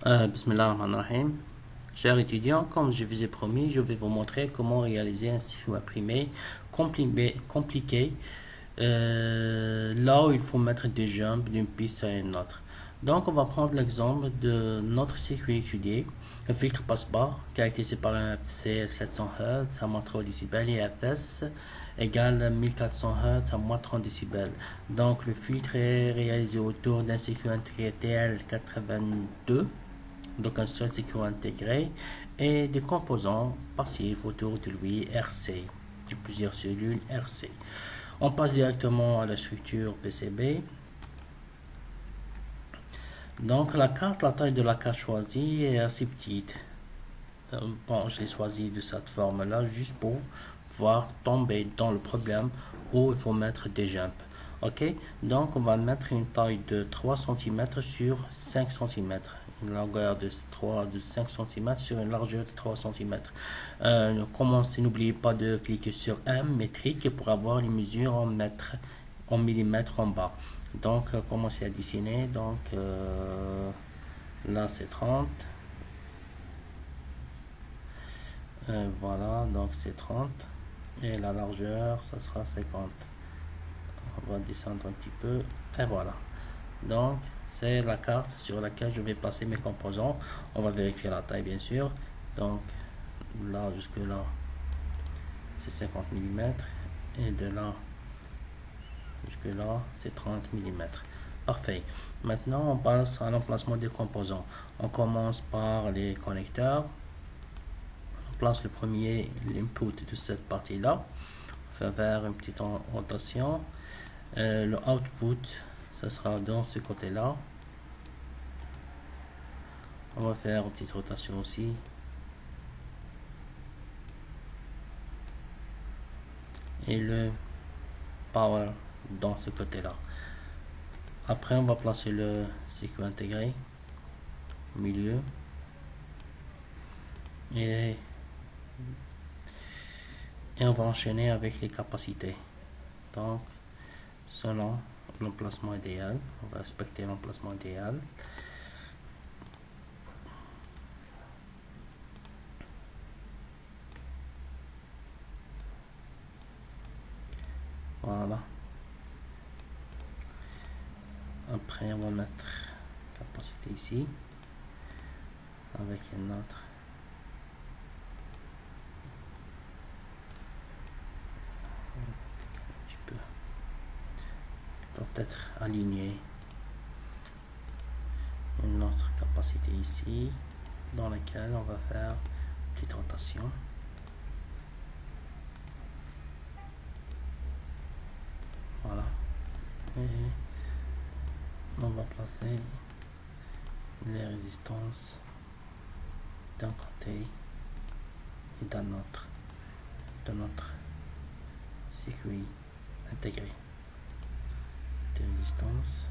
Bismillah ar-Rahman ar-Rahim. Chers étudiants, comme je vous ai promis, je vais vous montrer comment réaliser un circuit imprimé compliqué, là où il faut mettre des jumps d'une piste à une autre. Donc, on va prendre l'exemple de notre circuit étudié. Le filtre passe-bas, caractérisé par un FC 700 Hz à moins 3 décibels et FS égale 1400 Hz à moins 30 décibels. Donc, le filtre est réalisé autour d'un circuit intégré TL82, donc un seul circuit intégré, et des composants passifs autour de lui RC, de plusieurs cellules RC. On passe directement à la structure PCB. Donc la taille de la carte choisie est assez petite. Bon, j'ai choisi de cette forme-là juste pour pouvoir tomber dans le problème où il faut mettre des jumps. Ok, donc on va mettre une taille de 3 cm sur 5 cm. Une longueur de 5 cm sur une largeur de 3 cm. Commencez, n'oubliez pas de cliquer sur M métrique pour avoir les mesures en mètres, en millimètres en bas. Donc commencez à dessiner. Donc là c'est 30. Voilà, donc c'est 30. Et la largeur, ça sera 50. On va descendre un petit peu. Et voilà. Donc c'est la carte sur laquelle je vais placer mes composants. On va vérifier la taille bien sûr. Donc là jusque là c'est 50 mm et de là jusque là c'est 30 mm. Parfait. Maintenant on passe à l'emplacement des composants. On commence par les connecteurs. On place le premier, l'input de cette partie là. On fait faire une petite rotation. Le output, ça sera dans ce côté là. On va faire une petite rotation aussi. Et le power dans ce côté là. Après on va placer le circuit intégré au milieu et on va enchaîner avec les capacités. Donc selon l'emplacement idéal, on va respecter l'emplacement idéal. Voilà. Après on va mettre capacité ici avec une autre. Un petit peu. Peut-être aligner une autre capacité ici dans laquelle on va faire une petite rotation. Voilà. Et on va placer les résistances d'un côté et d'un autre de notre circuit intégré. Des résistances,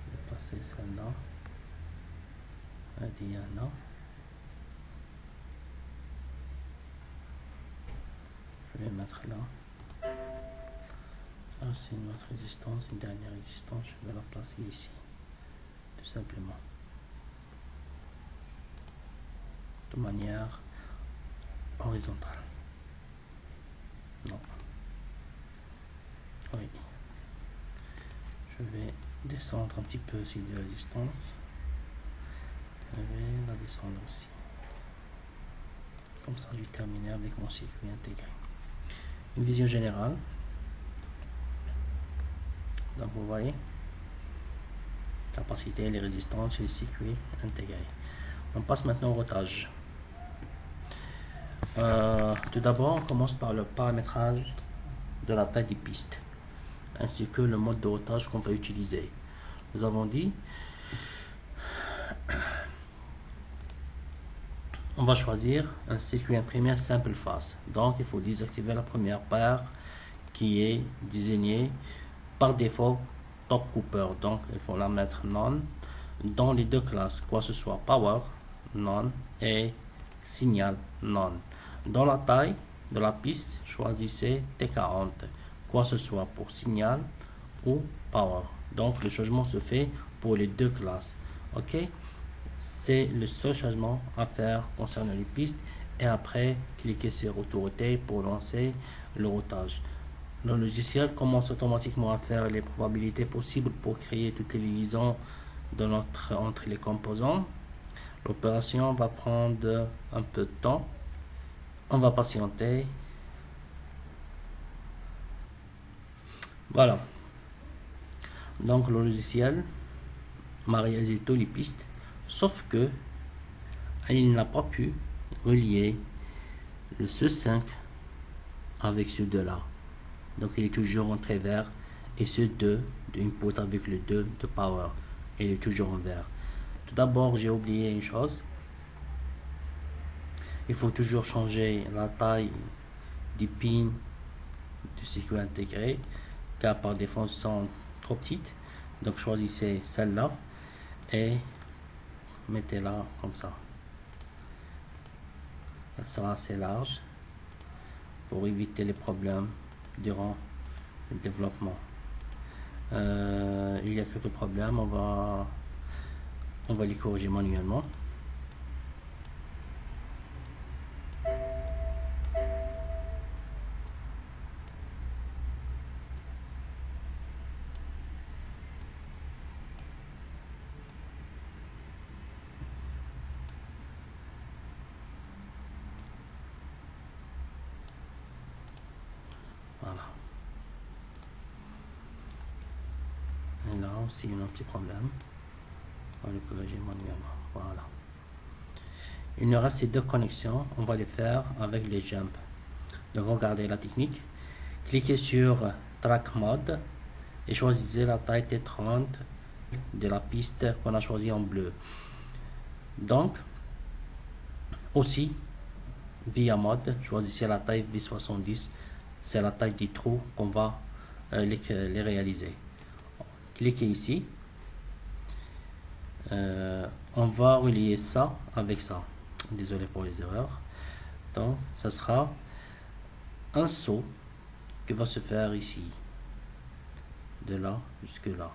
je vais passer celle-là à Diana. Je vais mettre là. Ça c'est une autre résistance, une dernière résistance, je vais la placer ici, tout simplement, de manière horizontale. Non. Oui. Je vais descendre un petit peu sur les résistances. Je vais la descendre aussi. Comme ça, je vais terminer avec mon circuit intégré. Une vision générale. Donc vous voyez, capacité, les résistances et les circuits intégrés. On passe maintenant au routage. Tout d'abord, on commence par le paramétrage de la taille des pistes, ainsi que le mode de routage qu'on va utiliser. Nous avons dit, on va choisir un circuit imprimé à simple face. Donc il faut désactiver la première paire qui est désignée par défaut top cooper. Donc il faut la mettre non dans les deux classes, quoi ce soit power non et signal non. Dans la taille de la piste, choisissez T40, quoi ce soit pour signal ou power. Donc le changement se fait pour les deux classes. Ok, C'est le seul changement à faire concernant les pistes. Et après, cliquez sur autorité pour lancer le routage. Le logiciel commence automatiquement à faire les probabilités possibles pour créer toutes les liaisons entre les composants. L'opération va prendre un peu de temps. On va patienter. Voilà. Donc le logiciel m'a réalisé toutes les pistes, sauf que il n'a pas pu relier le C5 avec ce 2 là. Donc il est toujours en travers et ce 2 de input avec le 2 de power. Il est toujours en vert. Tout d'abord, j'ai oublié une chose. Il faut toujours changer la taille des pins du circuit intégré, car par défaut elles sont trop petites. Donc choisissez celle-là et mettez-la comme ça. Elle sera assez large pour éviter les problèmes durant le développement. Il y a quelques problèmes, on va les corriger manuellement. Voilà. Et là aussi, il y a un petit problème. On va le corriger manuellement. Voilà. Il nous reste ces deux connexions. On va les faire avec les jumps. Donc, regardez la technique. Cliquez sur Track Mode et choisissez la taille T30 de la piste qu'on a choisie en bleu. Donc, aussi, via mode, choisissez la taille V70. C'est la taille des trous qu'on va les réaliser. Cliquez ici. On va relier ça avec ça. Désolé pour les erreurs. Donc, ça sera un saut qui va se faire ici. De là jusque là.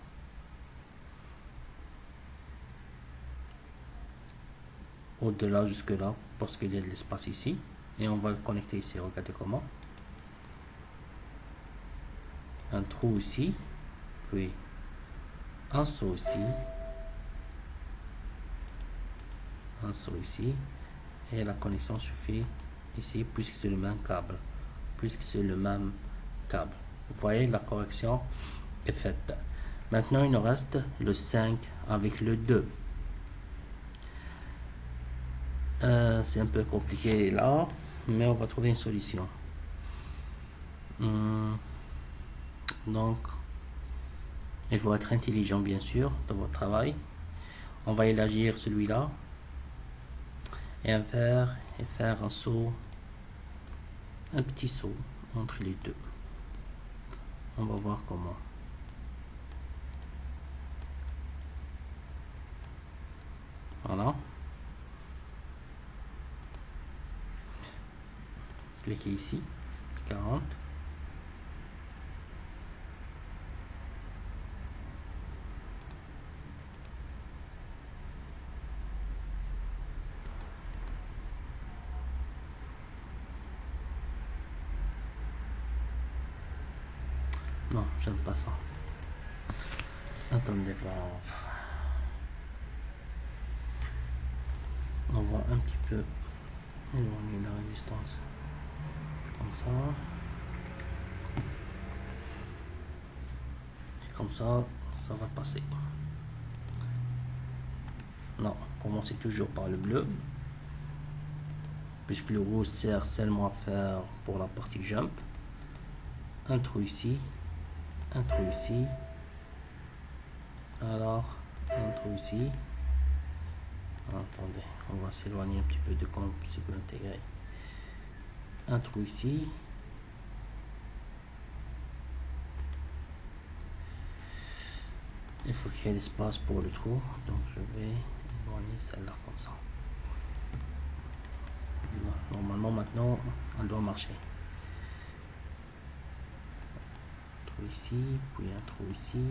Au-delà jusque là, parce qu'il y a de l'espace ici. Et on va le connecter ici. Regardez comment. Un trou ici. Puis un saut ici. Un saut ici. Et la connexion se fait ici, puisque c'est le même câble. Vous voyez, la correction est faite. Maintenant, il nous reste le 5 avec le 2. C'est un peu compliqué là, mais on va trouver une solution. Donc, il faut être intelligent, bien sûr, dans votre travail. On va élargir celui-là et faire un saut, un petit saut entre les deux. On va voir comment. Voilà. Cliquez ici, 40. Non, j'aime pas ça. Attendez voir. On va un petit peu éloigner la résistance. Comme ça. Et comme ça, ça va passer. Non, commencez toujours par le bleu. Puisque le rouge sert seulement à faire pour la partie jump. Un trou ici. Un trou ici. Alors, un trou ici. Attendez, on va s'éloigner un petit peu de comme c'est intégré. Un trou ici. Il faut qu'il y ait l'espace pour le trou, donc je vais éloigner celle-là comme ça. Normalement maintenant, elle doit marcher. Un trou ici, puis un trou ici,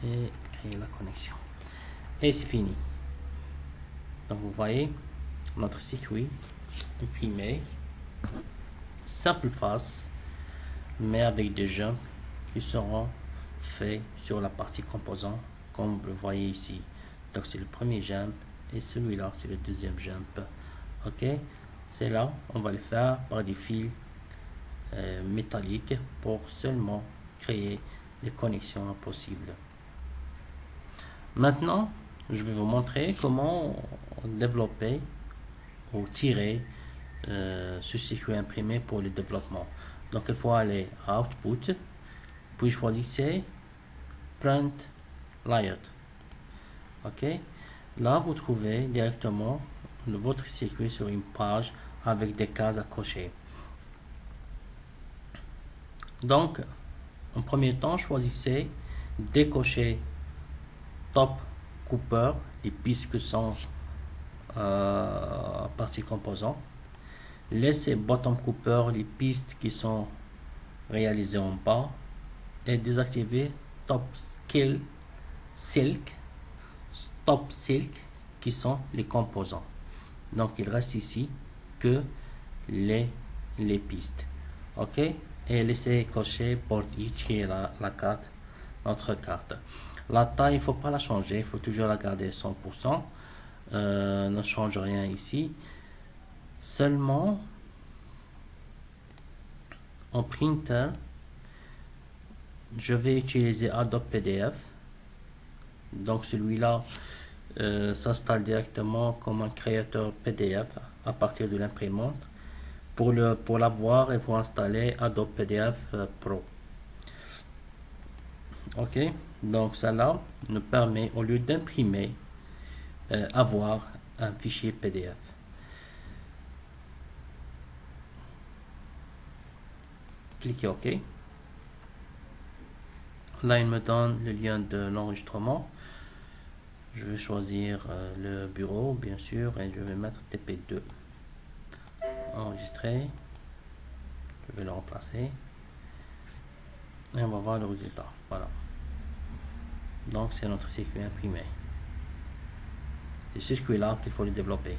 et créer la connexion. Et c'est fini. Donc vous voyez notre circuit imprimé, simple face, mais avec des jumps qui seront faits sur la partie composant, comme vous le voyez ici. Donc c'est le premier jump et celui-là c'est le deuxième jump. Ok, c'est là on va le faire par des fils métalliques pour seulement créer les connexions possibles. Maintenant je vais vous montrer comment développer ou tirer ce circuit imprimé pour le développement. Donc il faut aller à Output, puis choisissez Print Layout. Ok, là vous trouvez directement votre circuit sur une page avec des cases à cocher. Donc en premier temps, choisissez décocher Top Cooper, les pistes qui sont partie composant. Laissez Bottom Cooper, les pistes qui sont réalisées en bas, et désactiver Top Silk, Top Silk qui sont les composants. Donc il reste ici que les pistes. Ok, et laissez cocher Board Each qui est la carte, notre carte. La taille, il ne faut pas la changer, il faut toujours la garder 100%. Ne change rien ici. Seulement en printer, je vais utiliser Adobe PDF. Donc celui-là s'installe directement comme un créateur PDF à partir de l'imprimante. Pour l'avoir, il faut installer Adobe PDF Pro. Ok, donc cela nous permet, au lieu d'imprimer, avoir un fichier PDF. Cliquez OK. Là, il me donne le lien de l'enregistrement. Je vais choisir le bureau, bien sûr, et je vais mettre TP2. Enregistrer. Je vais le remplacer. Et on va voir le résultat. Voilà. Donc, c'est notre circuit imprimé. C'est ce circuit-là qu'il faut le développer.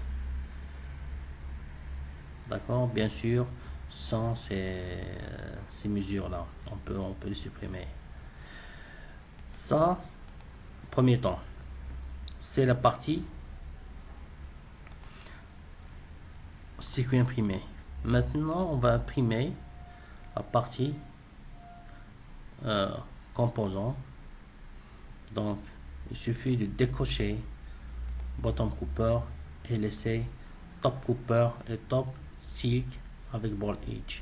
D'accord? Bien sûr, sans ces mesures-là, on peut le supprimer. Ça, premier temps, c'est la partie circuit imprimé. Maintenant, on va imprimer la partie composant. Donc, il suffit de décocher Bottom Cooper et laisser Top Cooper et Top Silk avec Board Edge.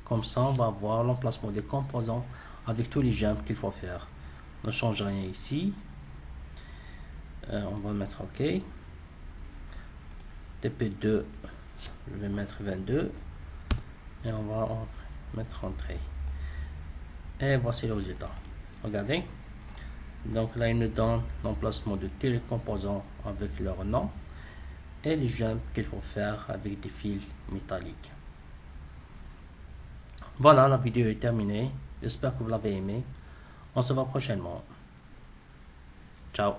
Comme ça, on va voir l'emplacement des composants avec tous les jumps qu'il faut faire. Ne change rien ici. On va mettre OK. TP2, je vais mettre 22 et on va mettre entrée. Et voici le résultat. Regardez. Donc là, il nous donne l'emplacement de tous les composants avec leur nom et les jumps qu'il faut faire avec des fils métalliques. Voilà, la vidéo est terminée. J'espère que vous l'avez aimé. On se voit prochainement. Ciao.